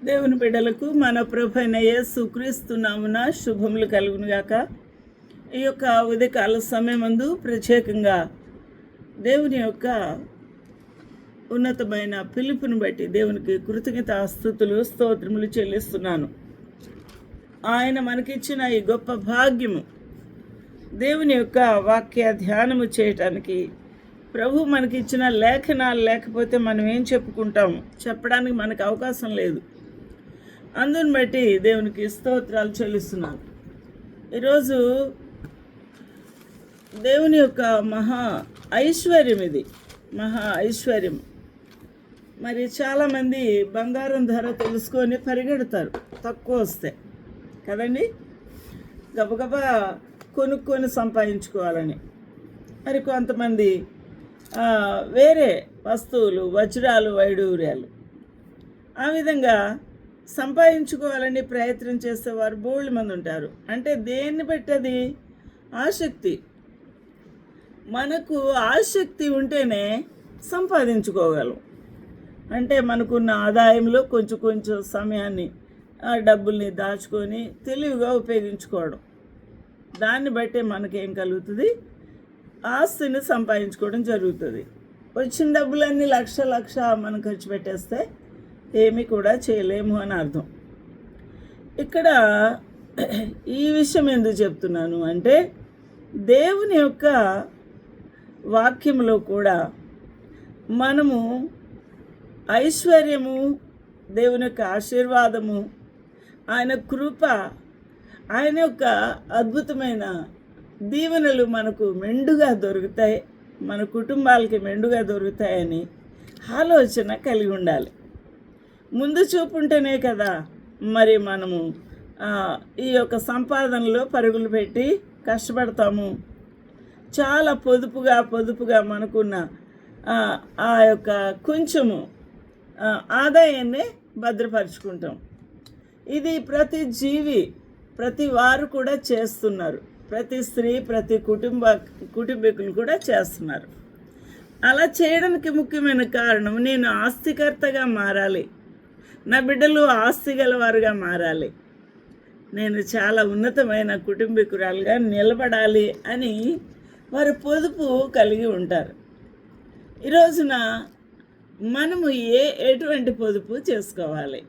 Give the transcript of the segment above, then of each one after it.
దేవుని బిడ్డలకు మన ప్రభువైన యేసుక్రీస్తు నామమున శుభములు కలుగునుగాక. ఈ యొక్క ఉదయకాల సమయమందు ప్రత్యేకంగా దేవుని యొక్క ఉన్నతమైన పిలుపుని బట్టి దేవునికి కృతజ్ఞతాస్తుతులు స్తోత్రములు చెల్లిస్తున్నాను. ఆయన మనకిచ్చిన ఈ గొప్ప భాగ్యము దేవుని యొక్క వాక్య ధ్యానము చేయటానికి ప్రభు మనకిచ్చిన లేఖనాలు లేకపోతే మనం ఏం చెప్పుకుంటాము, చెప్పడానికి మనకు అవకాశం లేదు. అందుని బట్టి దేవునికి స్తోత్రాలు చెల్లిస్తున్నాను. ఈరోజు దేవుని యొక్క మహా ఐశ్వర్యం, ఇది మహా ఐశ్వర్యం. మరి చాలామంది బంగారం ధర తెలుసుకొని పరిగెడతారు తక్కువ వస్తే కదండి, గబగబా కొనుక్కొని సంపాదించుకోవాలని. మరి కొంతమంది వేరే వస్తువులు, వజ్రాలు, వైడూర్యాలు ఆ విధంగా సంపాదించుకోవాలని ప్రయత్నం చేసేవారు బోల్డ్ మంది ఉంటారు. అంటే దేన్ని బట్టి అది ఆసక్తి. మనకు ఆసక్తి ఉంటేనే సంపాదించుకోగలం. అంటే మనకున్న ఆదాయంలో కొంచెం కొంచెం సమయాన్ని, డబ్బుల్ని దాచుకొని తెలివిగా ఉపయోగించుకోవడం. దాన్ని బట్టే మనకేం కలుగుతుంది, ఆస్తిని సంపాదించుకోవడం జరుగుతుంది. వచ్చిన డబ్బులన్నీ లక్ష మనం ఖర్చు పెట్టేస్తే ఏమీ కూడా చేయలేము అని అర్థం. ఇక్కడ ఈ విషయం ఎందుకు చెప్తున్నాను అంటే, దేవుని యొక్క వాక్యంలో కూడా మనము ఐశ్వర్యము, దేవుని యొక్క ఆశీర్వాదము, ఆయన కృప, ఆయన యొక్క అద్భుతమైన దీవెనలు మనకు మెండుగా దొరుకుతాయి, మన కుటుంబాలకి మెండుగా దొరుకుతాయని ఆలోచన కలిగి ఉండాలి. ముందు చూపు ఉంటేనే కదా మరి మనము ఈ యొక్క సంపాదనలో పరుగులు పెట్టి కష్టపడతాము. చాలా పొదుపుగా మనకున్న ఆ యొక్క కొంచెము ఆదాయాన్ని భద్రపరుచుకుంటాం. ఇది ప్రతి జీవి, ప్రతి వారు కూడా చేస్తున్నారు. ప్రతి స్త్రీ, ప్రతి కుటుంబీకులు కూడా చేస్తున్నారు. అలా చేయడానికి ముఖ్యమైన కారణం, నేను ఆస్తికర్తగా మారాలి, నా బిడ్డలు ఆస్తి గలవారుగా మారాలి, నేను చాలా ఉన్నతమైన కుటుంబీకురాలుగా నిలబడాలి అని వారు పొదుపు కలిగి ఉంటారు. ఈరోజున మనము ఎటువంటి పొదుపు చేసుకోవాలి,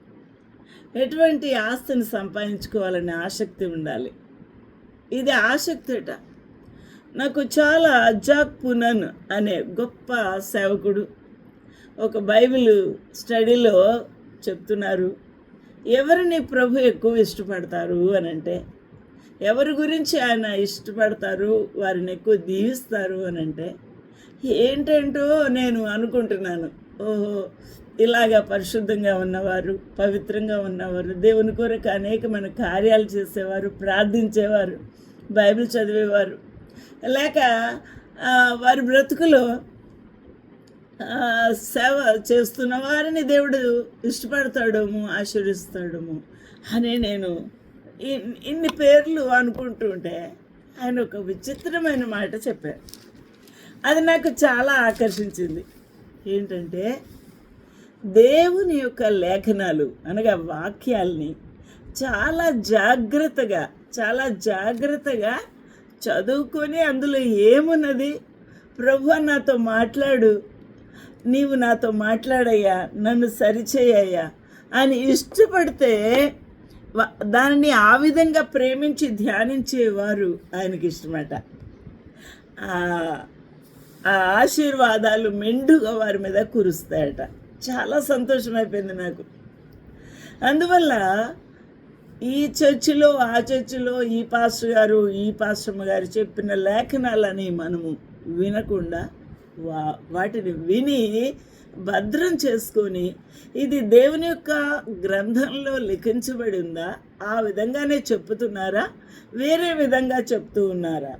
ఎటువంటి ఆస్తిని సంపాదించుకోవాలనే ఆసక్తి ఉండాలి. ఇది ఆసక్తిట. నాకు చాలా జాక్ పునన్ అనే గొప్ప సేవకుడు ఒక బైబిల్ స్టడీలో చెప్తున్నారు, ఎవరిని ప్రభు ఎక్కువ ఇష్టపడతారు అని అంటే, ఎవరి గురించి ఆయన ఇష్టపడతారు, వారిని ఎక్కువ దీవిస్తారు అని అంటే, ఏంటంటో నేను అనుకుంటున్నాను. ఓహో, ఇలాగా పరిశుద్ధంగా ఉన్నవారు, పవిత్రంగా ఉన్నవారు, దేవుని కొరకు అనేకమైన కార్యాలు చేసేవారు, ప్రార్థించేవారు, బైబిల్ చదివేవారు, లేక వారి బ్రతుకులో సేవ చేస్తున్న వారిని దేవుడు ఇష్టపడతాడేమో, ఆశీర్వదిస్తాడేమో అని నేను ఇన్ని పేర్లు అనుకుంటూ ఉంటే ఆయన ఒక విచిత్రమైన మాట చెప్పారు. అది నాకు చాలా ఆకర్షించింది. ఏంటంటే, దేవుని యొక్క లేఖనాలు అనగా వాక్యాల్ని చాలా జాగ్రత్తగా చదువుకొని అందులో ఏమున్నది, ప్రభు నాతో మాట్లాడు, నీవు నాతో మాట్లాడయ్యా, నన్ను సరిచేయ్యా అని ఇష్టపడితే దానిని ఆ విధంగా ప్రేమించి ధ్యానించేవారు ఆయనకి ఇష్టమట. ఆ ఆశీర్వాదాలు మెండుగా వారి మీద కురుస్తాయట. చాలా సంతోషమైపోయింది నాకు. అందువల్ల ఈ చర్చిలో, ఆ చర్చిలో ఈ పాస్టర్ గారు, ఈ పాస్టమ్మ గారు చెప్పిన లేఖనాలని మనము వినకుండా వాటిని విని భద్రం చేసుకొని, ఇది దేవుని యొక్క గ్రంథంలో లిఖించబడి ఉందా, ఆ విధంగానే చెప్తున్నారా, వేరే విధంగా చెప్తూ ఉన్నారా,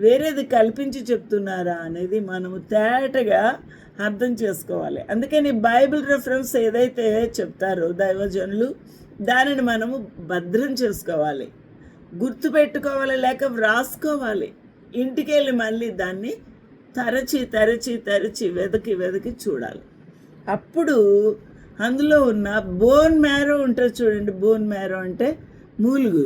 వేరేది కల్పించి చెప్తున్నారా అనేది మనము తేటగా అర్థం చేసుకోవాలి. అందుకని బైబిల్ రెఫరెన్స్ ఏదైతే చెప్తారో దైవజనులు, దానిని మనము భద్రం చేసుకోవాలి, గుర్తుపెట్టుకోవాలి, లేక వ్రాసుకోవాలి. ఇంటికి వెళ్ళి మళ్ళీ దాన్ని తరచి వెతికి చూడాలి. అప్పుడు అందులో ఉన్న బోన్ మ్యారో ఉంటుంది చూడండి. బోన్ మ్యారో అంటే మూలుగు,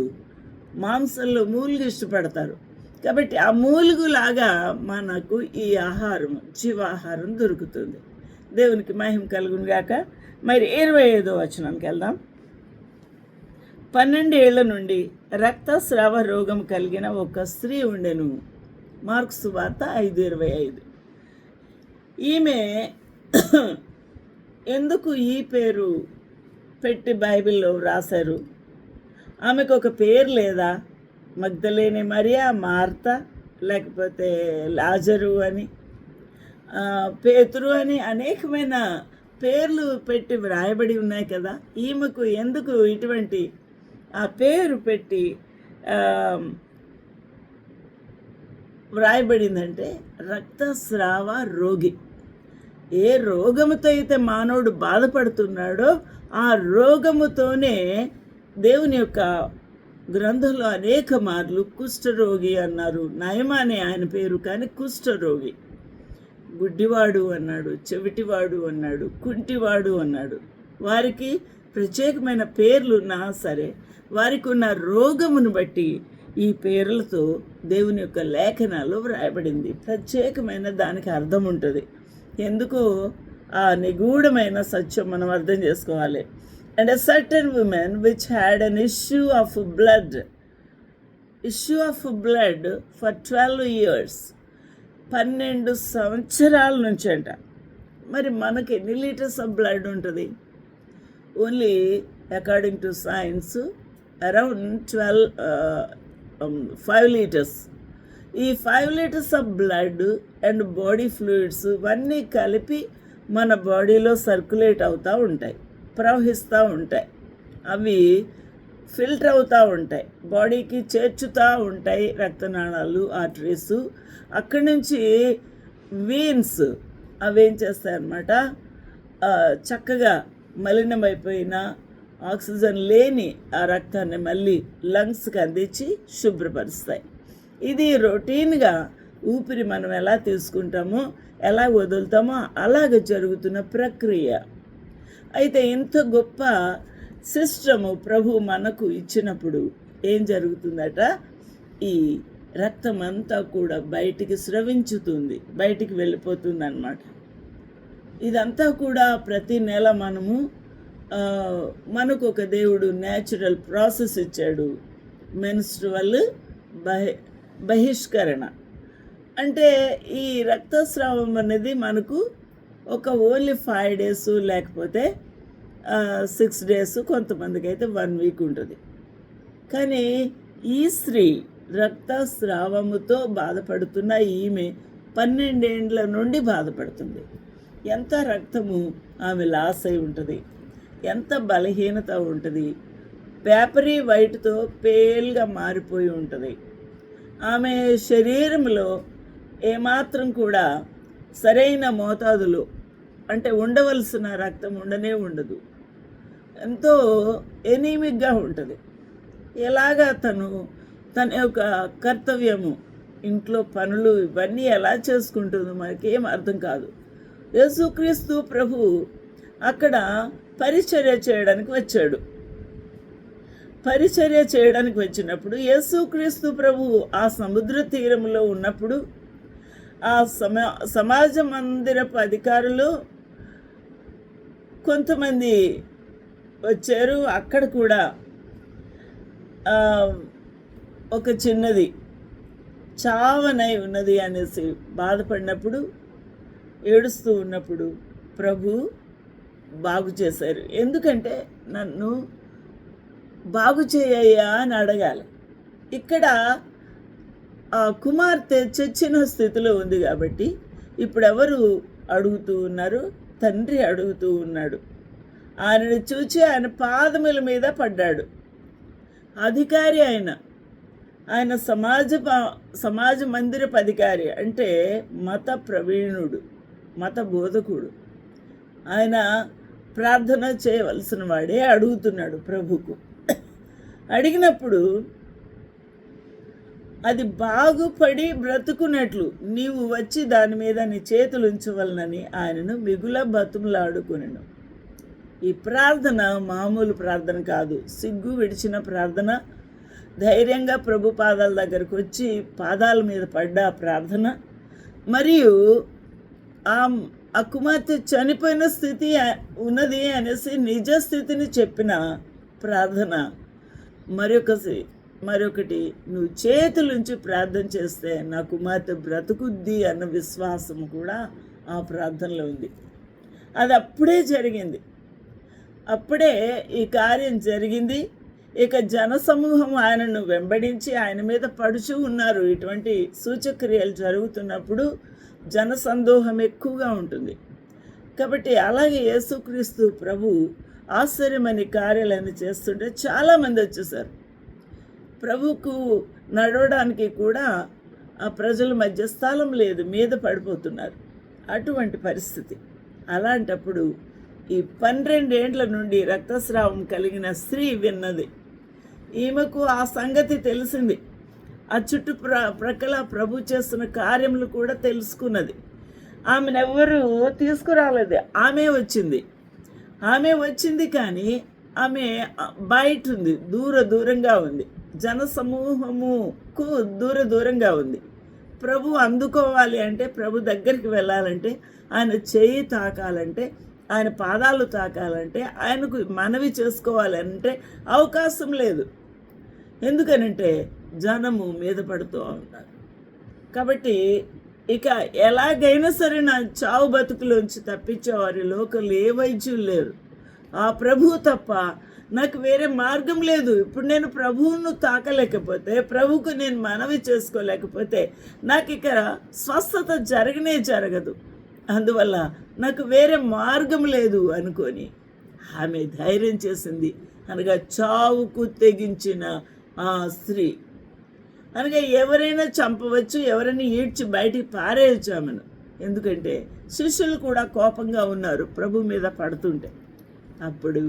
మాంసంలో మూలుగు ఇష్టపడతారు. కాబట్టి ఆ మూలుగులాగా మనకు ఈ ఆహారం, జీవాహారం దొరుకుతుంది. దేవునికి మహిమ కలుగును గాక. మరి 25వ వచనానికి వెళ్దాం. 12 ఏళ్ల నుండి రక్తస్రావ రోగం కలిగిన ఒక స్త్రీ ఉండెను. మార్కు సువార్త 5:25. ఈమె ఎందుకు ఈ పేరు పెట్టి బైబిల్లో రాశారు? ఆమెకు ఒక పేరు లేదా? మగ్దలేని మరియా, మార్తా, లేకపోతే లాజరు అని, పేతురు అని అనేకమైన పేర్లు పెట్టి వ్రాయబడి ఉన్నాయి కదా. ఈమెకు ఎందుకు ఇటువంటి ఆ పేరు పెట్టి వ్రాయబడిందంటే రక్తస్రావ రోగి. ఏ రోగముతో అయితే మానవుడు బాధపడుతున్నాడో ఆ రోగముతోనే దేవుని యొక్క గ్రంథంలో అనేక మార్లు కుష్ఠరోగి అన్నారు. నయమానే ఆయన పేరు, కానీ కుష్ఠరోగి. గుడ్డివాడు అన్నాడు, చెవిటివాడు అన్నాడు, కుంటివాడు అన్నాడు. వారికి ప్రత్యేకమైన పేర్లు ఉన్నా సరే వారికి ఉన్న రోగమును బట్టి ఈ పేర్లతో దేవుని యొక్క లేఖనాలు వ్రాయబడింది. ప్రత్యేకమైన దానికి అర్థం ఉంటుంది. ఎందుకో ఆ నిగూఢమైన సత్యం మనం అర్థం చేసుకోవాలి. And a certain woman which had an issue of blood for 12 years, 12 సంవత్సరాల నుంచి అంట. మరి మనకి ఎన్ని లీటర్స్ ఆఫ్ బ్లడ్ ఉంటుంది? Only according to science around 5 litres. ఈ 5 litres of blood and body fluids ఇవన్నీ కలిపి మన బాడీలో సర్క్యులేట్ అవుతూ ఉంటాయి, ప్రవహిస్తూ ఉంటాయి. అవి ఫిల్టర్ అవుతూ ఉంటాయి, బాడీకి చేర్చుతూ ఉంటాయి రక్తనాళాలు, ఆర్టరీస్. అక్కడి నుంచి వీన్స్ అవి ఏం చేస్తాయన్నమాట, చక్కగా మలినమైపోయిన ఆక్సిజన్ లేని ఆ రక్తాన్ని మళ్ళీ లంగ్స్కి అందించి శుభ్రపరుస్తాయి. ఇది రొటీన్గా ఊపిరి మనం ఎలా తీసుకుంటామో, ఎలా వదులుతామో అలాగ జరుగుతున్న ప్రక్రియ. అయితే ఇంత గొప్ప సిస్టము ప్రభు మనకు ఇచ్చినప్పుడు ఏం జరుగుతుందట, ఈ రక్తం అంతా కూడా బయటికి స్రవించుతుంది, బయటికి వెళ్ళిపోతుంది అన్నమాట. ఇదంతా కూడా ప్రతి నెల మనకు ఒక దేవుడు న్యాచురల్ ప్రాసెస్ ఇచ్చాడు. మెన్స్ట్రువల్ బహిష్కరణ అంటే ఈ రక్తస్రావం అనేది మనకు ఒక ఓన్లీ 5 days లేకపోతే 6 days, కొంతమందికి అయితే 1 week ఉంటుంది. కానీ ఈ స్త్రీ రక్తస్రావముతో బాధపడుతున్న ఈమె 12 ఏండ్ల నుండి బాధపడుతుంది. ఎంత రక్తము ఆమె లాస్ అయి ఉంటుంది, ఎంత బలహీనత ఉంటుంది, పేపరీ వైట్తో పేల్గా మారిపోయి ఉంటుంది. ఆమె శరీరంలో ఏమాత్రం కూడా సరైన మోతాదులో అంటే ఉండవలసిన రక్తం ఉండదు. ఎంతో ఎనీమిక్గా ఉంటుంది. ఎలాగా తన యొక్క కర్తవ్యము, ఇంట్లో పనులు ఇవన్నీ ఎలా చేసుకుంటుందో మనకేం అర్థం కాదు. యేసుక్రీస్తు ప్రభు అక్కడ పరిచర్య చేయడానికి వచ్చాడు. పరిచర్య చేయడానికి వచ్చినప్పుడు యేసుక్రీస్తు ప్రభు ఆ సముద్ర తీరంలో ఉన్నప్పుడు ఆ సమాజ మందిరపు అధికారులు కొంతమంది వచ్చారు. అక్కడ కూడా ఒక చిన్నది చావనై ఉన్నది అనేసి బాధపడినప్పుడు, ఏడుస్తూ ఉన్నప్పుడు ప్రభు బాగు చేశారు. ఎందుకంటే నన్ను బాగు చేయయ్యా అని అడగాలి. ఇక్కడ ఆ కుమార్తె చచ్చిన స్థితిలో ఉంది కాబట్టి ఇప్పుడు ఎవరు అడుగుతూ ఉన్నారు? తండ్రి అడుగుతూ ఉన్నాడు. ఆయనను చూచి ఆయన పాదముల మీద పడ్డాడు. అధికారి ఆయన సమాజ మందిరపు అధికారి అంటే మత ప్రవీణుడు, మత బోధకుడు. ఆయన ప్రార్థన చేయవలసిన వాడే అడుగుతున్నాడు ప్రభుకు. అడిగినప్పుడు అది బాగుపడి బ్రతుకున్నట్లు నీవు వచ్చి దాని మీద నీ చేతులు ఉంచవలనని ఆయనను మిగుల బతుములాడుకొనెను. ఈ ప్రార్థన మామూలు ప్రార్థన కాదు, సిగ్గు విడిచిన ప్రార్థన, ధైర్యంగా ప్రభు పాదాల దగ్గరకు వచ్చి పాదాల మీద పడ్డ ప్రార్థన, మరియు ఆ కుమార్తె చనిపోయిన స్థితి ఉన్నది అనేసి నిజ స్థితిని చెప్పిన ప్రార్థన. మరొకటి నువ్వు చేతులుంచి ప్రార్థన చేస్తే నా కుమార్తె బ్రతుకుద్ది అన్న విశ్వాసం కూడా ఆ ప్రార్థనలో ఉంది. అది అప్పుడే జరిగింది, అప్పుడే ఈ కార్యం జరిగింది. ఇక జనసమూహం ఆయనను వెంబడించి ఆయన మీద పడుచు ఉన్నారు. ఇటువంటి సూచక్రియలు జరుగుతున్నప్పుడు జనసందోహం ఎక్కువగా ఉంటుంది. కాబట్టి అలాగే యేసుక్రీస్తు ప్రభు ఆశ్చర్యమని కార్యాలను చేస్తుంటే చాలామంది వచ్చేసారు. ప్రభుకు నడవడానికి కూడా ఆ ప్రజల మధ్య స్థలం లేదు, మీద పడిపోతున్నారు. అటువంటి పరిస్థితి. అలాంటప్పుడు ఈ 12 ఏండ్ల నుండి రక్తస్రావం కలిగిన స్త్రీ విన్నది. ఈమెకు ఆ సంగతి తెలిసింది. ఆ ప్రక్కల ప్రభు చేస్తున్న కార్యములు కూడా తెలుసుకున్నది. ఆమెనెవ్వరూ తీసుకురాలేదు, ఆమె వచ్చింది. కానీ ఆమె బయట ఉంది, దూరంగా ఉంది, జనసమూహముకు దూరంగా ఉంది. ప్రభు అందుకోవాలి అంటే, ప్రభు దగ్గరికి వెళ్ళాలంటే, ఆయన చేయి తాకాలంటే, ఆయన పాదాలు తాకాలంటే, ఆయనకు మనవి చేసుకోవాలంటే అవకాశం లేదు. ఎందుకనంటే జనము మీద పడుతూ ఉన్నారు. కాబట్టి ఇక ఎలాగైనా సరే నా చావు బతుకులోంచి తప్పించేవారి లోకంలో ఏ వైద్యులు లేరు, ఆ ప్రభువు తప్ప నాకు వేరే మార్గం లేదు. ఇప్పుడు నేను ప్రభువును తాకలేకపోతే, ప్రభువుకు నేను మనవి చేసుకోలేకపోతే నాకు ఇక స్వస్థత జరగదు. అందువల్ల నాకు వేరే మార్గం లేదు అనుకొని ఆమె ధైర్యం చేసింది. అనగా చావుకు తెగించిన ఆ స్త్రీ, అనగా ఎవరైనా చంపవచ్చు, ఎవరైనా ఈడ్చి బయటికి పారేయచ్చు ఆమెను. ఎందుకంటే శిష్యులు కూడా కోపంగా ఉన్నారు ప్రభు మీద పడుతుంటే. అప్పుడు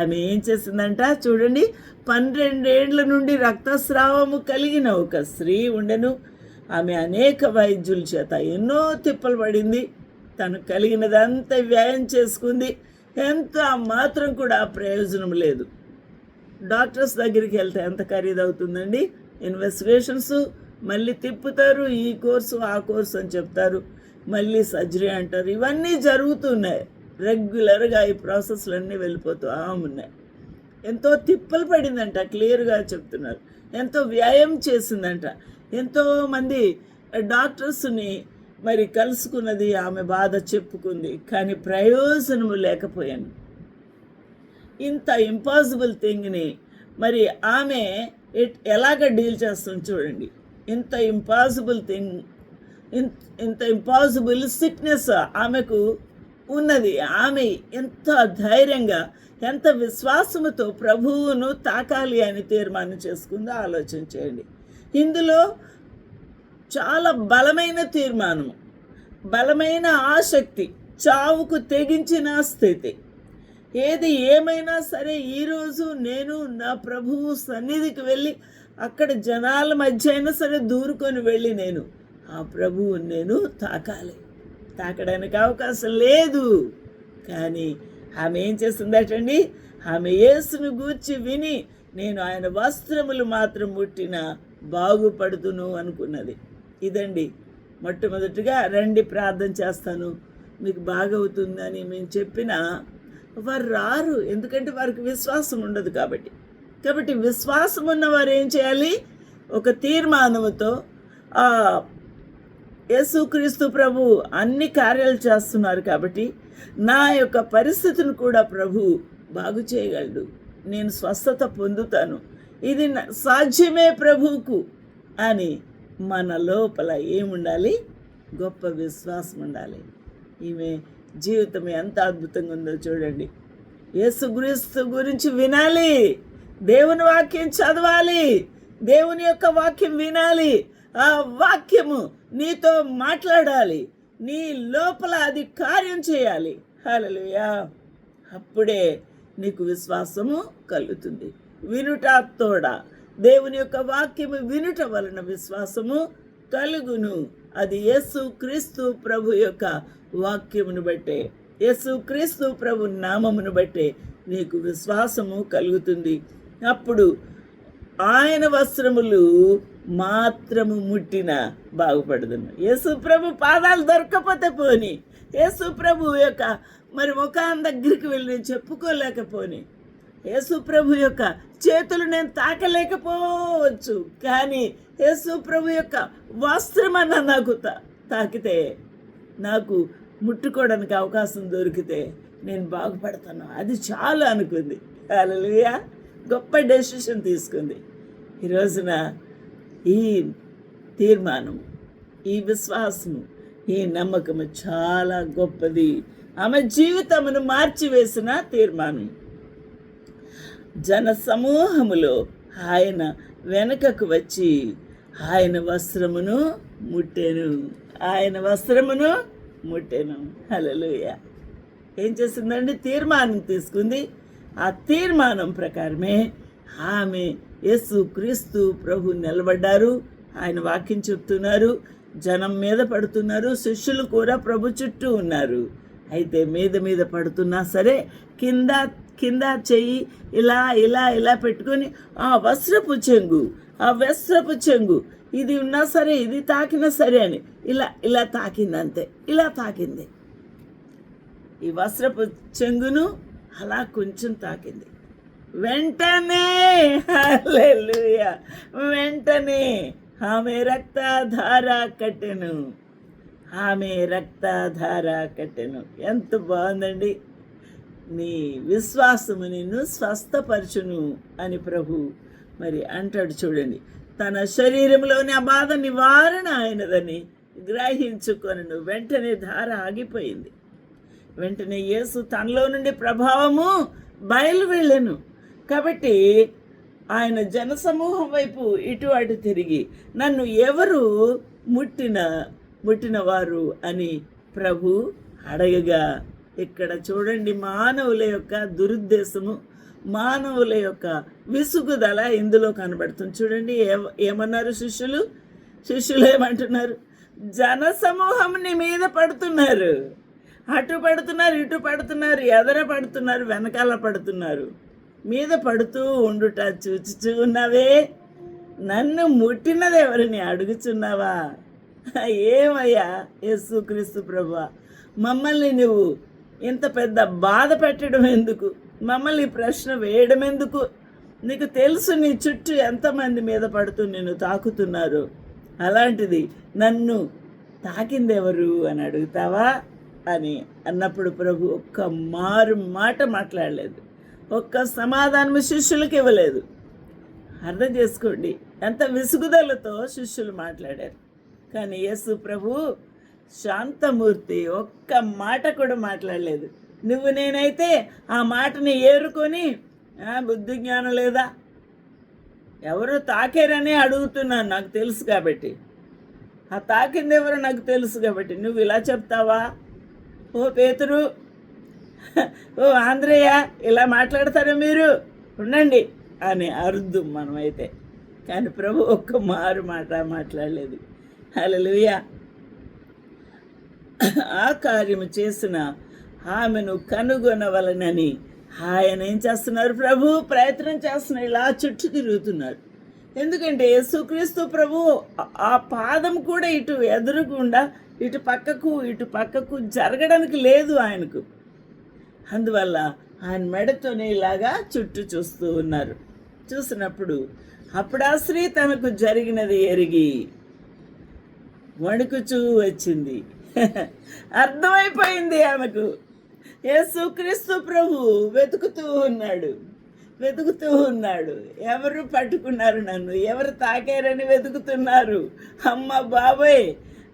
ఆమె ఏం చేసిందంట చూడండి. 12 ఏండ్ల నుండి రక్తస్రావము కలిగిన ఒక స్త్రీ ఉండెను. ఆమె అనేక వైద్యుల చేత ఎన్నో తిప్పలు పడింది. తను కలిగినదంతా వ్యయం చేసుకుంది. ఎంత మాత్రం కూడా ప్రయోజనం లేదు. డాక్టర్స్ దగ్గరికి వెళ్తే ఎంత ఖరీదవుతుందండి? ఇన్వెస్టిగేషన్స్ మళ్ళీ తిప్పుతారు, ఈ కోర్సు ఆ కోర్సు అని చెప్తారు, మళ్ళీ సర్జరీ అంటారు. ఇవన్నీ జరుగుతున్నాయి రెగ్యులర్గా. ఈ ప్రాసెస్లన్నీ వెళ్ళిపోతూ ఉన్నాయి. ఎంతో తిప్పలు పడిందంట, క్లియర్గా చెప్తున్నారు. ఎంతో వ్యాయామం చేసిందంట. ఎంతోమంది డాక్టర్స్ని మరి కలుసుకున్నది, ఆమె బాధ చెప్పుకుంది. కానీ ప్రయోజనము లేకపోయాను. ఇంత ఇంపాసిబుల్ థింగ్ని మరి ఆమె ఎలాగ డీల్ చేస్తుంది చూడండి. ఇంత ఇంపాసిబుల్ సిక్నెస్ ఆమెకు ఉన్నది. ఆమె ఎంత ధైర్యంగా, ఎంత విశ్వాసముతో ప్రభువును తాకాలి అని తీర్మానం చేసుకుందో ఆలోచన చేయండి. ఇందులో చాలా బలమైన తీర్మానము, బలమైన ఆసక్తి, చావుకు తెగించిన స్థితి. ఏది ఏమైనా సరే ఈరోజు నేను నా ప్రభువు సన్నిధికి వెళ్ళి అక్కడ జనాల మధ్య అయినా సరే దూరుకొని వెళ్ళి నేను ఆ ప్రభువుని నేను తాకడానికి అవకాశం లేదు. కానీ ఆమె ఏం చేస్తుందటండి? ఆమె యేసును గూర్చి విని నేను ఆయన వస్త్రములు మాత్రం ముట్టిన బాగుపడుతును అనుకున్నది. ఇదండి మొట్టమొదటిగా రండి ప్రార్థన చేస్తాను మీకు బాగవుతుందని మేము చెప్పినా వారు రారు. ఎందుకంటే వారికి విశ్వాసం ఉండదు. కాబట్టి విశ్వాసం ఉన్నవారు ఏం చేయాలి? ఒక తీర్మానముతో యేసుక్రీస్తు ప్రభు అన్ని కార్యాలు చేస్తున్నారు కాబట్టి నా యొక్క పరిస్థితిని కూడా ప్రభు బాగు చేయగలడు, నేను స్వస్థత పొందుతాను, ఇది సాధ్యమే ప్రభువుకు అని మన లోపల ఏముండాలి? గొప్ప విశ్వాసం ఉండాలి. ఈమె జీవితం ఎంత అద్భుతంగా ఉందో చూడండి. యేసుక్రీస్తు గురించి వినాలి, దేవుని వాక్యం చదవాలి, దేవుని యొక్క వాక్యం వినాలి, ఆ వాక్యము నీతో మాట్లాడాలి, నీ లోపల అది కార్యం చేయాలి. హల్లెలూయా! అప్పుడే నీకు విశ్వాసము కలుగుతుంది. వినుట తోడ దేవుని యొక్క వాక్యము వినుట వలన విశ్వాసము కలుగును. అది యేసు క్రీస్తు ప్రభు యొక్క వాక్యమును బట్టే. యేసుక్రీస్తు ప్రభు నామమును బట్టే నీకు విశ్వాసము కలుగుతుంది. అప్పుడు ఆయన వస్త్రములు మాత్రము ముట్టిన బాగుపడదును. యేసు ప్రభు పాదాలు దొరకకపోతే పోని, యేసు ప్రభు యొక్క మరి ముఖాన్ దగ్గరికి వెళ్ళి నేను చెప్పుకోలేకపోని, యేసు ప్రభు యొక్క చేతులు నేను తాకలేకపోవచ్చు, కానీ యేసు ప్రభు యొక్క వస్త్రమన్నా నాకు తాకితే, నాకు ముట్టుకోవడానికి అవకాశం దొరికితే నేను బాగుపడతాను, అది చాలు అనుకుంది. హల్లెలూయా. గొప్ప డెసిషన్ తీసుకుంది. ఈ రోజున ఈ తీర్మానం, ఈ విశ్వాసము, ఈ నమ్మకము చాలా గొప్పది. ఆమె జీవితమును మార్చివేసిన తీర్మానం. జన సమూహములో ఆయన వెనుకకు వచ్చి ఆయన వస్త్రమును ముట్టెను. ఆయన వస్త్రమును ముట్టెను. హల్లెలూయా. ఏం చేసిందండి? తీర్మానం తీసుకుంది. ఆ తీర్మానం ప్రకారమే ఆమె యేసుక్రీస్తు ప్రభు నిలబడ్డారు. ఆయన వాక్యం చెప్తున్నారు, జనం మీద పడుతున్నారు, శిష్యులు కూడా ప్రభు చుట్టూ ఉన్నారు. అయితే మీద పడుతున్నా సరే కింద కింద చెయ్యి ఇలా ఇలా ఇలా పెట్టుకొని ఆ వస్త్రపు చెంగు ఇది ఉన్నా సరే, ఇది తాకినా సరే అని ఇలా ఇలా తాకింది, అంతే, ఇలా తాకింది. ఈ వస్త్రపు చెంగును అలా కొంచెం తాకింది. వెంటనే హల్లెలూయా, వెంటనే ఆమె రక్తధార కట్టెను. ఆమె రక్తధార కట్టెను. ఎంత బాగుందండి! నీ విశ్వాసము నిన్ను స్వస్థపరచును అని ప్రభు మరి అంటాడు. చూడండి, తన శరీరంలోని ఆ బాధ నివారణ అయినదని గ్రహించుకొనను. వెంటనే ధార ఆగిపోయింది. వెంటనే యేసు తనలో నుండి ప్రభావము బయలు వెళ్ళెను. కాబట్టి ఆయన జనసమూహం వైపు ఇటు అటు తిరిగి నన్ను ఎవరు ముట్టిన వారు అని ప్రభు అడగగా, ఇక్కడ చూడండి మానవుల యొక్క దురుద్దేశము, మానవుల యొక్క విసుగుదల ఇందులో కనబడుతుంది. చూడండి ఏమన్నారు శిష్యులు ఏమంటున్నారు? జనసమూహం నీ మీద పడుతున్నారు, అటు పడుతున్నారు, ఇటు పడుతున్నారు, ఎదర పడుతున్నారు, వెనకాల పడుతున్నారు, మీద పడుతూ ఉండుట చూచుచూ ఉన్నావే, నన్ను ముట్టినది ఎవరిని అడుగుచున్నావా? ఏమయ్యా యేసుక్రీస్తు ప్రభువా, మమ్మల్ని నువ్వు ఇంత పెద్ద బాధ పెట్టడం ఎందుకు? మమ్మల్ని ప్రశ్న వేయడం ఎందుకు? నీకు తెలుసు నీ చుట్టూ ఎంతమంది మీద పడుతూ నిన్ను తాకుతున్నారు, అలాంటిది నన్ను తాకిందెవరు అని అడుగుతావా అని అన్నప్పుడు ప్రభు ఒక్క మాట మాట్లాడలేదు, ఒక్క సమాధానం శిష్యులకు ఇవ్వలేదు. అర్థం చేసుకోండి ఎంత విసుగుదలతో శిష్యులు మాట్లాడారు. కానీ యేసు ప్రభు శాంతమూర్తి, ఒక్క మాట కూడా మాట్లాడలేదు. నువ్వు నేనైతే ఆ మాటని ఏరుకొని బుద్ధి జ్ఞానం లేదా, ఎవరు తాకారని అడుగుతున్నాను, నాకు తెలుసు కాబట్టి, ఆ తాకింది ఎవరో నాకు తెలుసు కాబట్టి నువ్వు ఇలా చెప్తావా? ఓ పేతురు, ఓ ఆంధ్రయ్య, ఇలా మాట్లాడతారు మీరు, ఉండండి అని అరుద్దు మనమైతే. కానీ ప్రభు ఒక్క మాట మాట్లాడలేదు. హల్లెలూయా. ఆ కార్యము చేసిన ఆమెను కనుగొనవలనని ఆయన ఏం చేస్తున్నారు? ప్రభు ప్రయత్నం చేస్తున్నారు, ఇలా చుట్టూ తిరుగుతున్నారు. ఎందుకంటే యేసుక్రీస్తు ప్రభు ఆ పాదం కూడా ఇటు ఎదురుకుండా ఇటు పక్కకు జరగడానికి లేదు ఆయనకు. అందువల్ల ఆయన మెడతోనే ఇలాగా చుట్టూ చూస్తూ ఉన్నారు. చూసినప్పుడు అప్పుడు ఆ స్త్రీ తనకు జరిగినది ఎరిగి వణుకుచూ వచ్చింది. అర్థమైపోయింది ఆమెకు. యేసుక్రీస్తు ప్రభు వెతుకుతూ ఉన్నాడు. ఎవరు పట్టుకున్నారు నన్ను, ఎవరు తాకారని వెతుకుతున్నారు. అమ్మ బాబోయ్,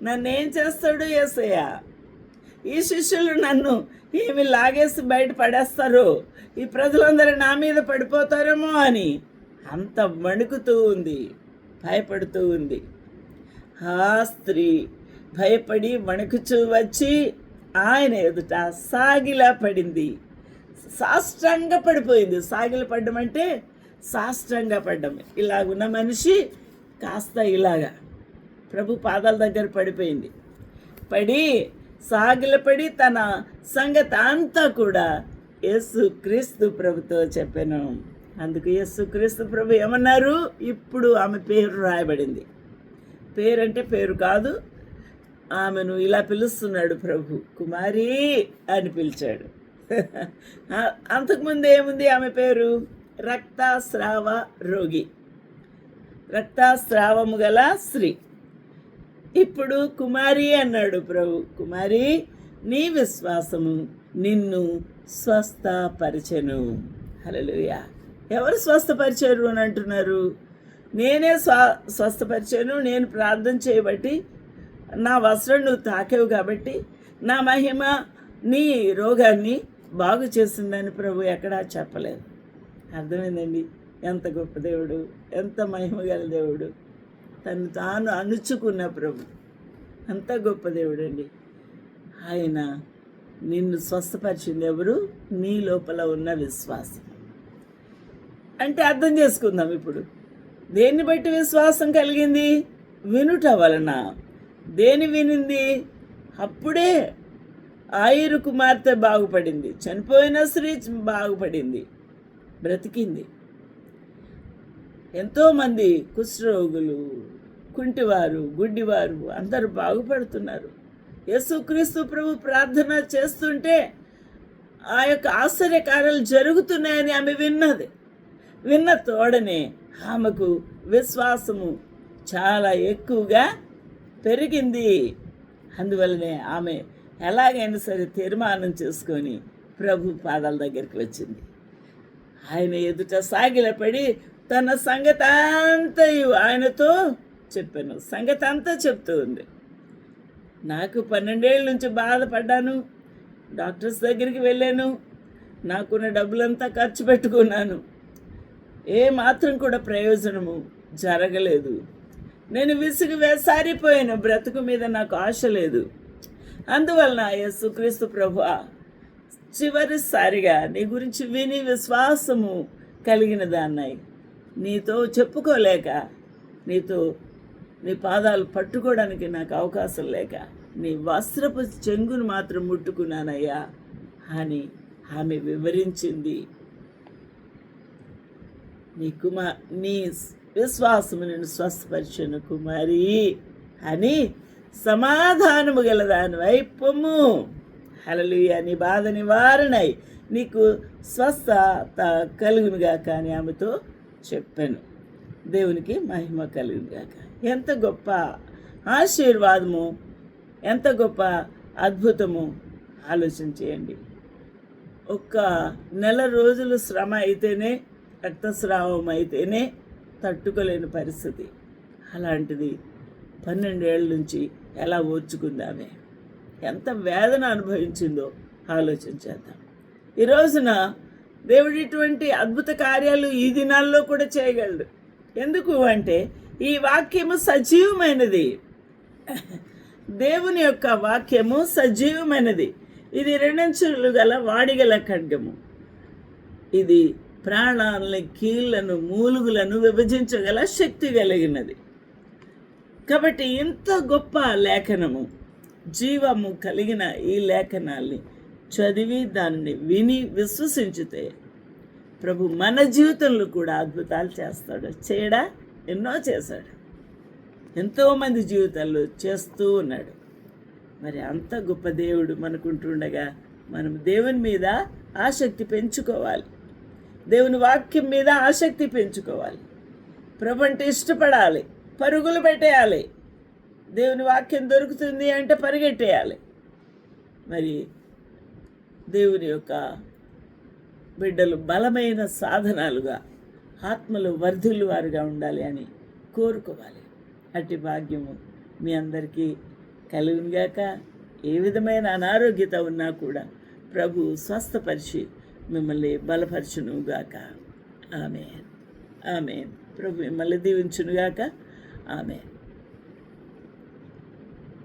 నన్నేం చేస్తాడు యేసయ్య? ఈ శిష్యులు నన్ను ఏమి లాగేసి బయట పడేస్తారో, ఈ ప్రజలందరూ నా మీద పడిపోతారేమో అని అంత వణుకుతూ ఉంది, భయపడుతూ ఉంది. ఆ స్త్రీ భయపడి వణుకుచూ వచ్చి ఆయన ఎదుట సాగిలా పడింది, సాష్టాంగ పడిపోయింది. సాగిల పడ్డం అంటే సాష్టాంగ పడ్డం. ఇలాగున్న మనిషి కాస్త ఇలాగా ప్రభు పాదాల దగ్గర పడిపోయింది. పడి సాగిలపడి తన సంగతి అంతా కూడా యేసు క్రీస్తు ప్రభుతో చెప్పాను. అందుకు యేసు క్రీస్తు ప్రభు ఏమన్నారు? ఇప్పుడు ఆమె పేరు రాయబడింది. పేరంటే పేరు కాదు, ఆమెను ఇలా పిలుస్తున్నాడు ప్రభు, కుమారి అని పిలిచాడు. అంతకుముందు ఏముంది ఆమె పేరు? రక్తస్రావ రోగి, రక్తస్రావము గల స్త్రీ. ఇప్పుడు కుమారి అన్నాడు ప్రభు. కుమారి, నీ విశ్వాసము నిన్ను స్వస్థపరిచెను. హల్లెలూయా. ఎవరు స్వస్థపరిచారు అని అంటున్నారు? నేనే స్వస్థపరిచాను. నేను ప్రార్థన చేయబట్టి, నా వస్త్రం నువ్వు తాకేవు కాబట్టి నా మహిమ నీ రోగాన్ని బాగు చేసిందని ప్రభు ఎక్కడా చెప్పలేదు. అర్థమైందండి? ఎంత గొప్ప దేవుడు, ఎంత మహిమ గల దేవుడు, తను తాను అణుచుకున్న ప్రభు, అంత గొప్ప దేవుడు అండి. ఆయన నిన్ను స్వస్థపరిచింది ఎవరు? నీ లోపల ఉన్న విశ్వాసం. అంటే అర్థం చేసుకుందాం ఇప్పుడు. దేన్ని బట్టి విశ్వాసం కలిగింది? వినుట వలన. దేని వినింది? అప్పుడే ఆయిరు కుమార్తె బాగుపడింది, చనిపోయిన స్త్రీ బాగుపడింది, బ్రతికింది. ఎంతోమంది కుష్ఠరోగులు, కుంటివారు, గుడ్డివారు అందరూ బాగుపడుతున్నారు. యేసుక్రీస్తు ప్రభు ప్రార్థన చేస్తుంటే ఆ యొక్క ఆశ్చర్యకార్యాలు జరుగుతున్నాయని ఆమె విన్నది. విన్న తోడనే ఆమెకు విశ్వాసము చాలా ఎక్కువగా పెరిగింది. అందువల్లనే ఆమె ఎలాగైనా సరే తీర్మానం చేసుకొని ప్రభు పాదాల దగ్గరికి వచ్చింది. ఆయన ఎదుట సాగిలపడి తన సంగతి అంతా ఆయనతో చెప్పాను. సంగతి అంతా చెప్తూ ఉంది. నాకు 12 ఏళ్ళ నుంచి బాధపడ్డాను, డాక్టర్స్ దగ్గరికి వెళ్ళాను, నాకున్న డబ్బులంతా ఖర్చు పెట్టుకున్నాను, ఏ మాత్రం కూడా ప్రయోజనము జరగలేదు. నేను విసుగు వేసారిపోయాను, బ్రతుకు మీద నాకు ఆశ లేదు. అందువలన యేసుక్రీస్తు ప్రభువా, చివరిసారిగా నీ గురించి విని విశ్వాసము కలిగిన దాన్నాయి, నీతో చెప్పుకోలేక, నీ పాదాలు పట్టుకోవడానికి నాకు అవకాశం లేక నీ వస్త్రపు చెంగును మాత్రం ముట్టుకున్నానయ్యా అని ఆమె వివరించింది. నీ విశ్వాసము నేను స్వస్థపరిచాను కుమారి అని సమాధానము గలదాని వైపుము. హల్లెలూయా. నీ బాధ నివారణై నీకు స్వస్థత కలుగునుగా కానీ ఆమెతో చెప్పాను. దేవునికి మహిమ కలుగునుగాక. ఎంత గొప్ప ఆశీర్వాదము, ఎంత గొప్ప అద్భుతము ఆలోచన చేయండి. ఒక్క నెల రోజులు శ్రమ అయితేనే, రక్తస్రావం అయితేనే తట్టుకోలేని పరిస్థితి. అలాంటిది 12 ఏళ్ళ నుంచి ఎలా ఓర్చుకుందామే, ఎంత వేదన అనుభవించిందో ఆలోచన చేద్దాం. ఈ రోజున దేవుడు ఇటువంటి అద్భుత కార్యాలు ఈ దినాల్లో కూడా చేయగలడు. ఎందుకు అంటే ఈ వాక్యము సజీవమైనది. దేవుని యొక్క వాక్యము సజీవమైనది. ఇది 2 అంచులు గల వాడిగల ఖడ్గము. ఇది ప్రాణాలని, కీళ్లను, మూలుగులను విభజించగల శక్తి కలిగినది. కాబట్టి ఇంత గొప్ప లేఖనము, జీవము కలిగిన ఈ లేఖనాల్ని చదివి దాన్ని విని విశ్వసించితే ప్రభు మన జీవితంలో కూడా అద్భుతాలు చేస్తాడు. చేయడా? ఎన్నో చేశాడు, ఎంతోమంది జీవితాల్లో చేస్తూ ఉన్నాడు. మరి అంత గొప్ప దేవుడు మనకుంటుండగా మనం దేవుని మీద ఆసక్తి పెంచుకోవాలి, దేవుని వాక్యం మీద ఆసక్తి పెంచుకోవాలి. ప్రభు అంటే ఇష్టపడాలి, పరుగులు పెట్టేయాలి. దేవుని వాక్యం దొరుకుతుంది అంటే పరిగెట్టేయాలి. మరి దేవుని యొక్క బిడ్డలు బలమైన సాధనాలుగా, ఆత్మలు వర్ధిల్లు వారుగా ఉండాలి అని కోరుకోవాలి. అట్టి భాగ్యము మీ అందరికీ కలుగునుగాక. ఏ విధమైన అనారోగ్యత ఉన్నా కూడా ప్రభు స్వస్థపరిచి మిమ్మల్ని బలపరచునుగాక. ఆమేన్. ఆమేన్. ప్రభు మిమ్మల్ని దీవించునుగాక. ఆమేన్.